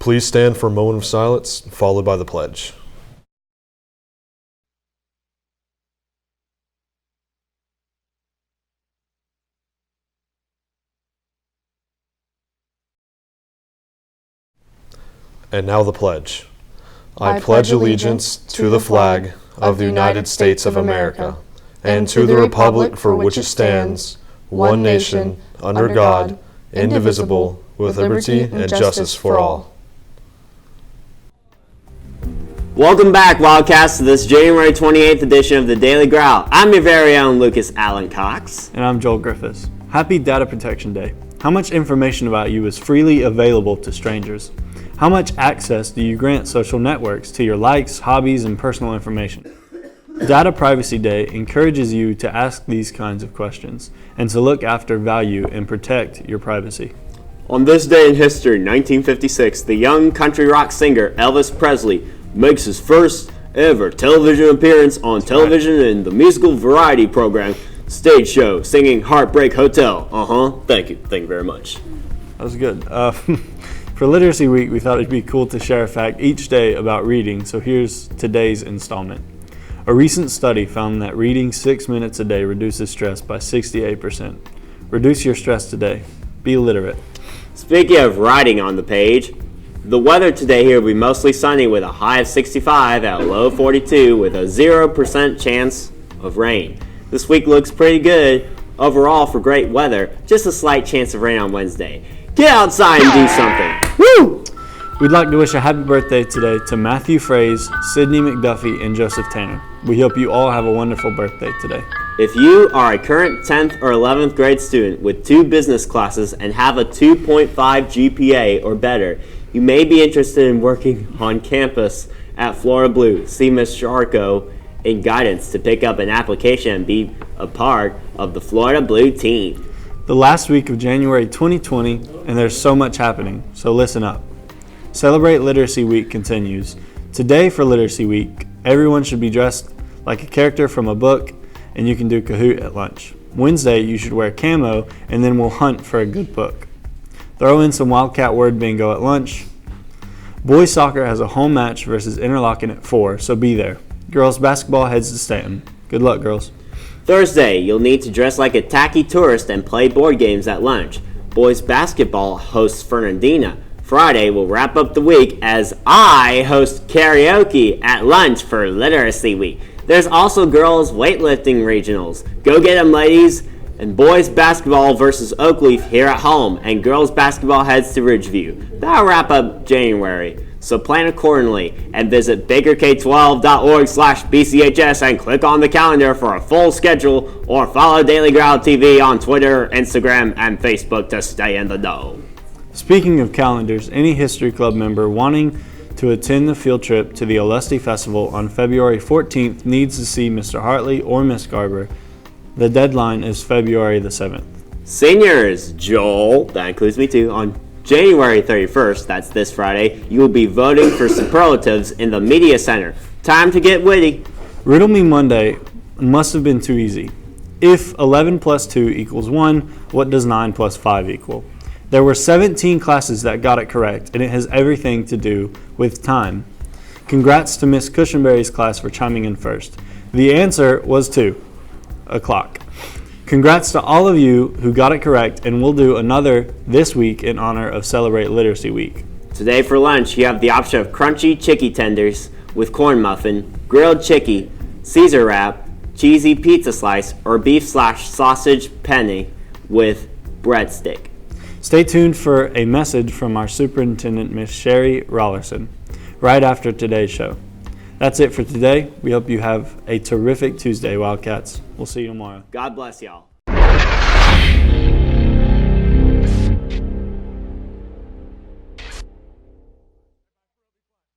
Please stand for a moment of silence, followed by the pledge. And now the pledge. I pledge allegiance to the flag of the United States of America and to the republic for which it stands, one nation, under God, indivisible, with liberty and justice for all. Welcome back, Wildcats, to this January 28th edition of the Daily Growl. I'm your very own Lucas Allen Cox. And I'm Joel Griffiths. Happy Data Protection Day. How much information about you is freely available to strangers? How much access do you grant social networks to your likes, hobbies, and personal information? Data Privacy Day encourages you to ask these kinds of questions and to look after, value, and protect your privacy. On this day in history, 1956, the young country rock singer Elvis Presley makes his first ever television appearance on television in the musical variety program Stage Show, singing Heartbreak Hotel. Thank you very much. That was good. For Literacy Week, we thought it'd be cool to share a fact each day about reading, so here's today's installment. A recent study found that reading 6 minutes a day reduces stress by 68%. Reduce your stress today. Be literate. Speaking of writing on the page, the weather today here will be mostly sunny with a high of 65 and a low of 42 with a 0% chance of rain. This week looks pretty good overall for great weather, just a slight chance of rain on Wednesday. Get outside and do something. Woo! We'd like to wish a happy birthday today to Matthew Fraze, Sydney McDuffie, and Joseph Tanner. We hope you all have a wonderful birthday today. If you are a current 10th or 11th grade student with 2 business classes and have a 2.5 GPA or better, you may be interested in working on campus at Florida Blue. See Ms. Sharko in guidance to pick up an application and be a part of the Florida Blue team. The last week of January 2020, and there's so much happening, so listen up. Celebrate Literacy Week continues. Today for Literacy Week, everyone should be dressed like a character from a book, and you can do Kahoot at lunch. Wednesday, you should wear camo, and then we'll hunt for a good book. Throw in some Wildcat word bingo at lunch. Boys soccer has a home match versus Interlochen at 4, so be there. Girls basketball heads to Stanton. Good luck, girls. Thursday, you'll need to dress like a tacky tourist and play board games at lunch. Boys basketball hosts Fernandina. Friday, we'll wrap up the week as I host karaoke at lunch for Literacy Week. There's also girls weightlifting regionals. Go get them, ladies. And boys basketball versus Oakleaf here at home. And girls basketball heads to Ridgeview. That'll wrap up January. So plan accordingly and visit bakerk12.org/BCHS and click on the calendar for a full schedule, or follow Daily Growl TV on Twitter, Instagram, and Facebook to stay in the know. Speaking of calendars, any History Club member wanting to attend the field trip to the Olustee Festival on February 14th needs to see Mr. Hartley or Miss Garber. The deadline is February the 7th. Seniors, Joel, that includes me too, on January 31st, that's this Friday, you will be voting for superlatives in the Media Center. Time to get witty. Riddle Me Monday must have been too easy. If 11 plus 2 equals 1, what does 9 plus 5 equal? There were 17 classes that got it correct, and it has everything to do with time. Congrats to Miss Cushenberry's class for chiming in first. The answer was 2 o'clock. Congrats to all of you who got it correct, and we'll do another this week in honor of Celebrate Literacy Week. Today for lunch, you have the option of crunchy chicky tenders with corn muffin, grilled chicky, Caesar wrap, cheesy pizza slice, or beef/sausage penne with breadstick. Stay tuned for a message from our superintendent, Miss Sherry Rollerson, right after today's show. That's it for today. We hope you have a terrific Tuesday, Wildcats. We'll see you tomorrow. God bless y'all.